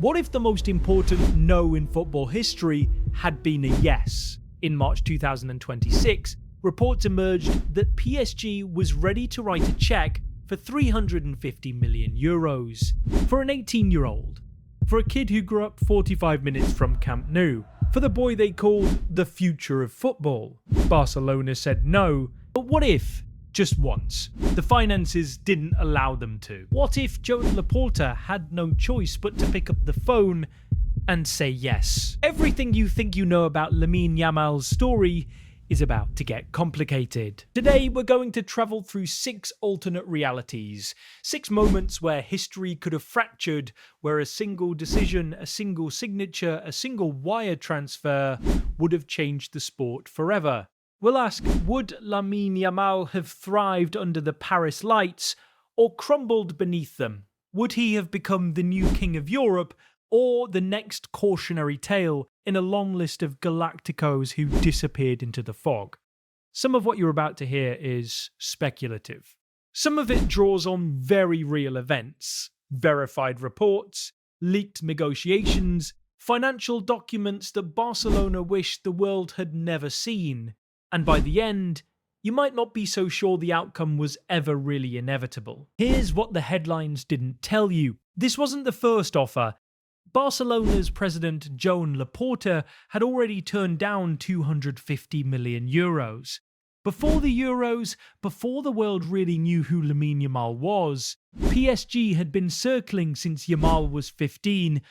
What if the most important no in football history had been a yes? In March 2026, reports emerged that PSG was ready to write a cheque for €350 million for an 18-year-old, for a kid who grew up 45 minutes from Camp Nou, for the boy they called the future of football. Barcelona said no, but what if, just once, the finances didn't allow them to? What if Joan Laporta had no choice but to pick up the phone and say yes? Everything you think you know about Lamine Yamal's story is about to get complicated. Today we're going to travel through 6 alternate realities, 6 moments where history could have fractured, where a single decision, a single signature, a single wire transfer would have changed the sport forever. We'll ask, would Lamine Yamal have thrived under the Paris lights or crumbled beneath them? Would he have become the new king of Europe or the next cautionary tale in a long list of Galacticos who disappeared into the fog? Some of what you're about to hear is speculative. Some of it draws on very real events, verified reports, leaked negotiations, financial documents that Barcelona wished the world had never seen. And by the end, you might not be so sure the outcome was ever really inevitable. Here's what the headlines didn't tell you. This wasn't the first offer. Barcelona's president Joan Laporta had already turned down €250 million. Before the Euros, before the world really knew who Lamine Yamal was, PSG had been circling since Yamal was 15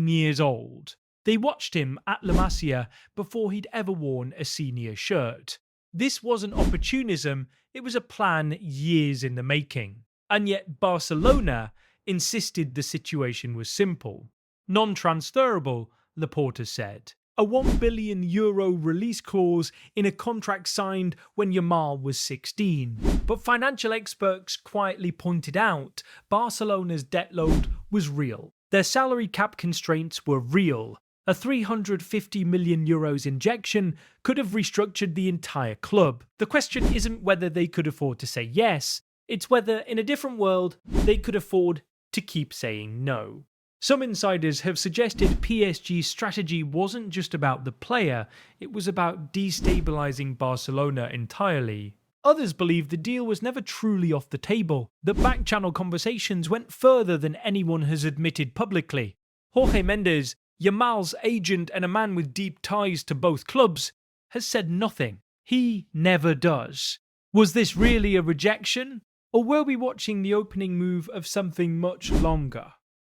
years old. They watched him at La Masia before he'd ever worn a senior shirt. This wasn't opportunism, it was a plan years in the making. And yet Barcelona insisted the situation was simple. Non-transferable, Laporta said. A €1 billion release clause in a contract signed when Yamal was 16. But financial experts quietly pointed out Barcelona's debt load was real. Their salary cap constraints were real. A €350 million injection could have restructured the entire club. The question isn't whether they could afford to say yes, it's whether, in a different world, they could afford to keep saying no. Some insiders have suggested PSG's strategy wasn't just about the player, it was about destabilising Barcelona entirely. Others believe the deal was never truly off the table, that back-channel conversations went further than anyone has admitted publicly. Jorge Mendes, Yamal's agent and a man with deep ties to both clubs, has said nothing. He never does. Was this really a rejection? Or were we watching the opening move of something much longer?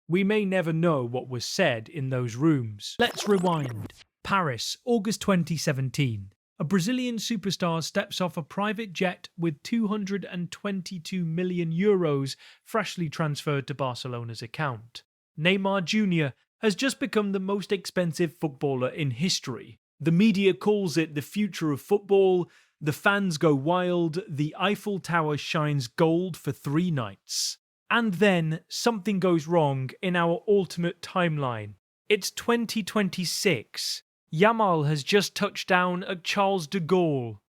We may never know what was said in those rooms. Let's rewind. Paris, August 2017. A Brazilian superstar steps off a private jet with €222 million freshly transferred to Barcelona's account. Neymar Jr. has just become the most expensive footballer in history. The media calls it the future of football, the fans go wild, the Eiffel Tower shines gold for 3 nights. And then something goes wrong in our ultimate timeline. It's 2026. Yamal has just touched down at Charles de Gaulle.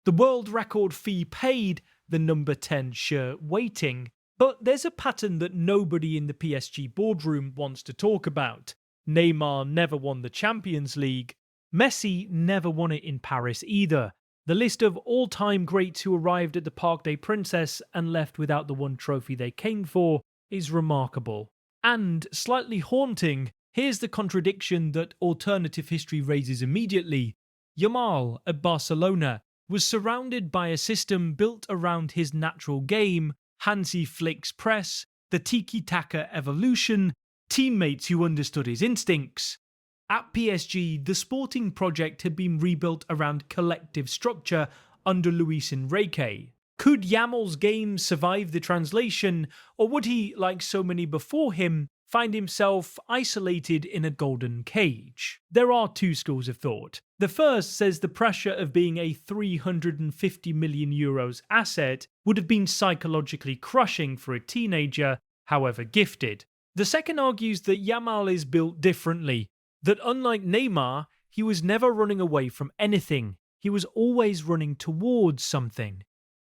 The world record fee paid, the number 10 shirt waiting. But there's a pattern that nobody in the PSG boardroom wants to talk about. Neymar never won the Champions League. Messi never won it in Paris either. The list of all-time greats who arrived at the Parc des Princes and left without the one trophy they came for is remarkable. And, slightly haunting, here's the contradiction that alternative history raises immediately. Yamal, at Barcelona, was surrounded by a system built around his natural game, Hansi Flick's press, the tiki-taka evolution, teammates who understood his instincts. At PSG, the sporting project had been rebuilt around collective structure under Luis Enrique. Could Yamal's game survive the translation, or would he, like so many before him, find himself isolated in a golden cage? There are 2 schools of thought. The first says the pressure of being a €350 million asset would have been psychologically crushing for a teenager, however gifted. The second argues that Yamal is built differently, that unlike Neymar, he was never running away from anything, he was always running towards something.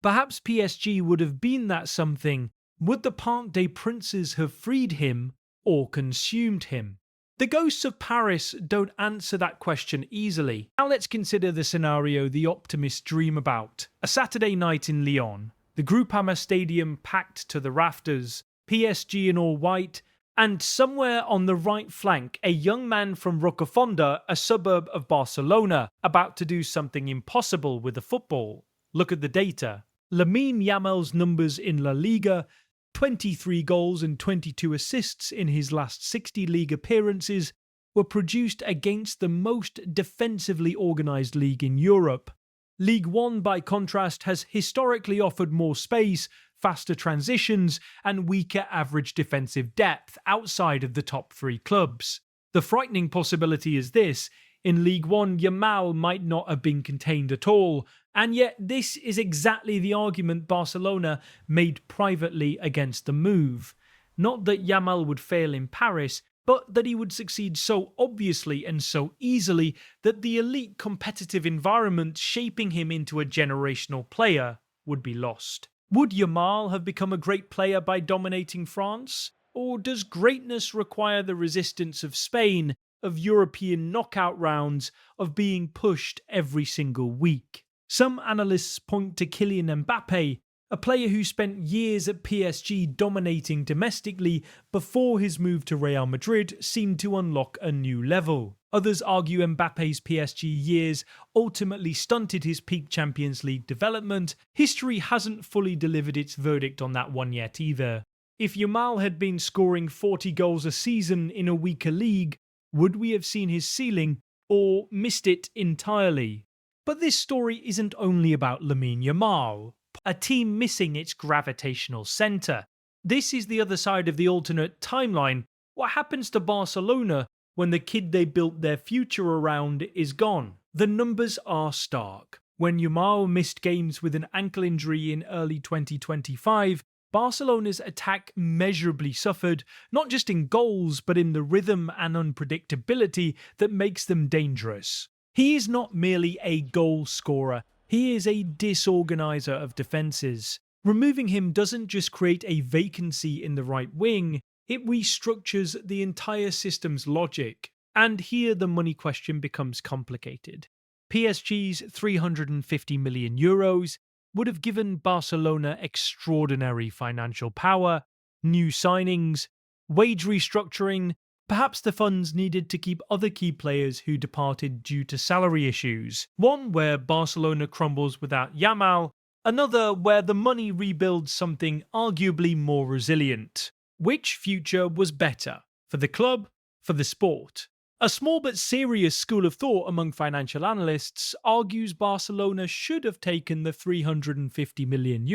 Perhaps PSG would have been that something. Would the Parc des Princes have freed him, or consumed him? The ghosts of Paris don't answer that question easily. Now let's consider the scenario the optimists dream about. A Saturday night in Lyon, the Groupama Stadium packed to the rafters, PSG in all white, and somewhere on the right flank, a young man from Rocafonda, a suburb of Barcelona, about to do something impossible with the football. Look at the data. Lamine Yamal's numbers in La Liga: 23 goals and 22 assists in his last 60 league appearances, were produced against the most defensively organised league in Europe. Ligue 1, by contrast, has historically offered more space, faster transitions, and weaker average defensive depth outside of the top three clubs. The frightening possibility is this: in Ligue 1, Yamal might not have been contained at all, and yet this is exactly the argument Barcelona made privately against the move. Not that Yamal would fail in Paris, but that he would succeed so obviously and so easily that the elite competitive environment shaping him into a generational player would be lost. Would Yamal have become a great player by dominating France? Or does greatness require the resistance of Spain, of European knockout rounds, of being pushed every single week? Some analysts point to Kylian Mbappe, a player who spent years at PSG dominating domestically before his move to Real Madrid seemed to unlock a new level. Others argue Mbappe's PSG years ultimately stunted his peak Champions League development. History hasn't fully delivered its verdict on that one yet either. If Yamal had been scoring 40 goals a season in a weaker league, would we have seen his ceiling, or missed it entirely? But this story isn't only about Lamine Yamal, a team missing its gravitational centre. This is the other side of the alternate timeline. What happens to Barcelona when the kid they built their future around is gone? The numbers are stark. When Yamal missed games with an ankle injury in early 2025, Barcelona's attack measurably suffered, not just in goals, but in the rhythm and unpredictability that makes them dangerous. He is not merely a goal scorer, he is a disorganiser of defences. Removing him doesn't just create a vacancy in the right wing, it restructures the entire system's logic. And here the money question becomes complicated. PSG's €350 million would have given Barcelona extraordinary financial power, new signings, wage restructuring, perhaps the funds needed to keep other key players who departed due to salary issues. One where Barcelona crumbles without Yamal, another where the money rebuilds something arguably more resilient. Which future was better? For the club? For the sport? A small but serious school of thought among financial analysts argues Barcelona should have taken the €350 million,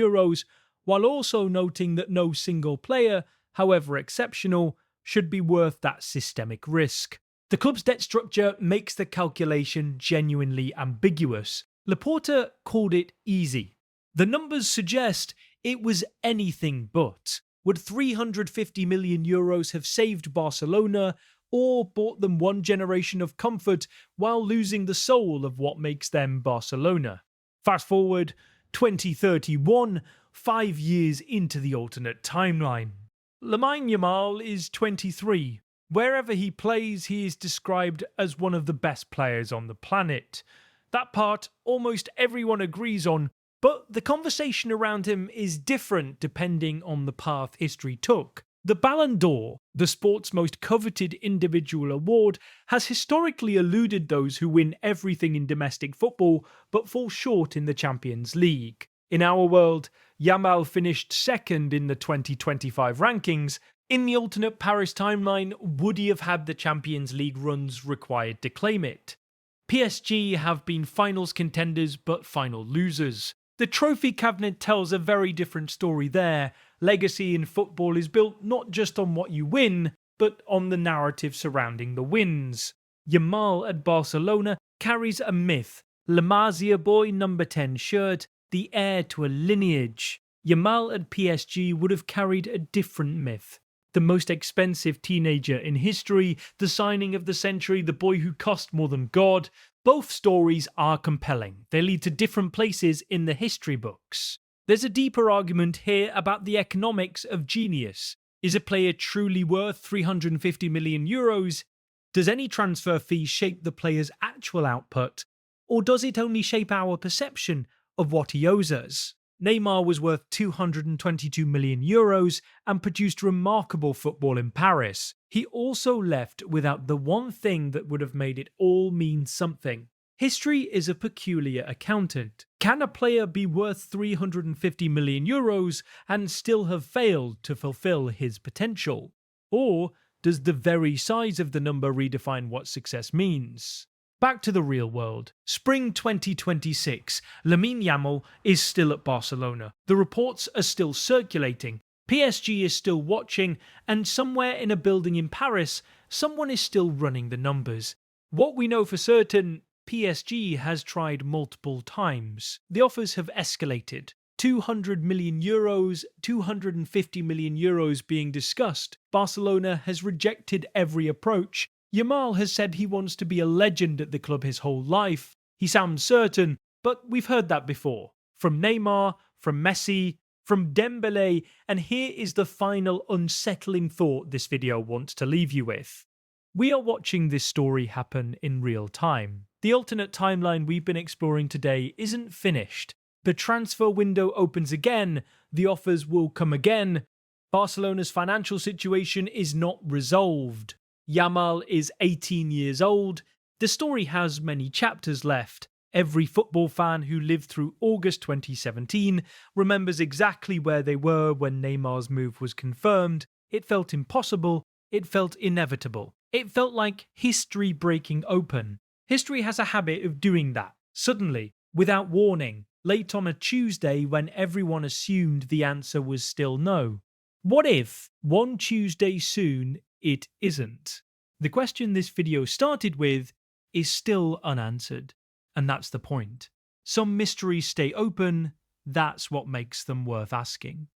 while also noting that no single player, however exceptional, should be worth that systemic risk. The club's debt structure makes the calculation genuinely ambiguous. Laporta called it easy. The numbers suggest it was anything but. Would €350 million have saved Barcelona, or bought them one generation of comfort while losing the soul of what makes them Barcelona? Fast forward 2031, 5 years into the alternate timeline. Lamine Yamal is 23. Wherever he plays, he is described as one of the best players on the planet. That part almost everyone agrees on, but the conversation around him is different depending on the path history took. The Ballon d'Or, the sport's most coveted individual award, has historically eluded those who win everything in domestic football but fall short in the Champions League. In our world, Yamal finished second in the 2025 rankings. In the alternate Paris timeline, would he have had the Champions League runs required to claim it? PSG have been finals contenders but final losers. The trophy cabinet tells a very different story there. Legacy in football is built not just on what you win, but on the narrative surrounding the wins. Yamal at Barcelona carries a myth. La Masia boy number 10 shirt, the heir to a lineage. Yamal at PSG would have carried a different myth. The most expensive teenager in history, the signing of the century, the boy who cost more than God. Both stories are compelling. They lead to different places in the history books. There's a deeper argument here about the economics of genius. Is a player truly worth €350 million? Does any transfer fee shape the player's actual output? Or does it only shape our perception of what he owes us? Neymar was worth €222 million and produced remarkable football in Paris. He also left without the one thing that would have made it all mean something. History is a peculiar accountant. Can a player be worth €350 million and still have failed to fulfill his potential? Or does the very size of the number redefine what success means? Back to the real world. Spring 2026, Lamine Yamal is still at Barcelona. The reports are still circulating. PSG is still watching, and somewhere in a building in Paris, someone is still running the numbers. What we know for certain, PSG has tried multiple times. The offers have escalated. €200 million, €250 million being discussed. Barcelona has rejected every approach. Yamal has said he wants to be a legend at the club his whole life. He sounds certain, but we've heard that before. From Neymar, from Messi, from Dembele, and here is the final unsettling thought this video wants to leave you with. We are watching this story happen in real time. The alternate timeline we've been exploring today isn't finished. The transfer window opens again, the offers will come again. Barcelona's financial situation is not resolved. Yamal is 18 years old. The story has many chapters left. Every football fan who lived through August 2017 remembers exactly where they were when Neymar's move was confirmed. It felt impossible. It felt inevitable. It felt like history breaking open. History has a habit of doing that, suddenly, without warning, late on a Tuesday when everyone assumed the answer was still no. What if, one Tuesday soon, it isn't? The question this video started with is still unanswered, and that's the point. Some mysteries stay open, that's what makes them worth asking.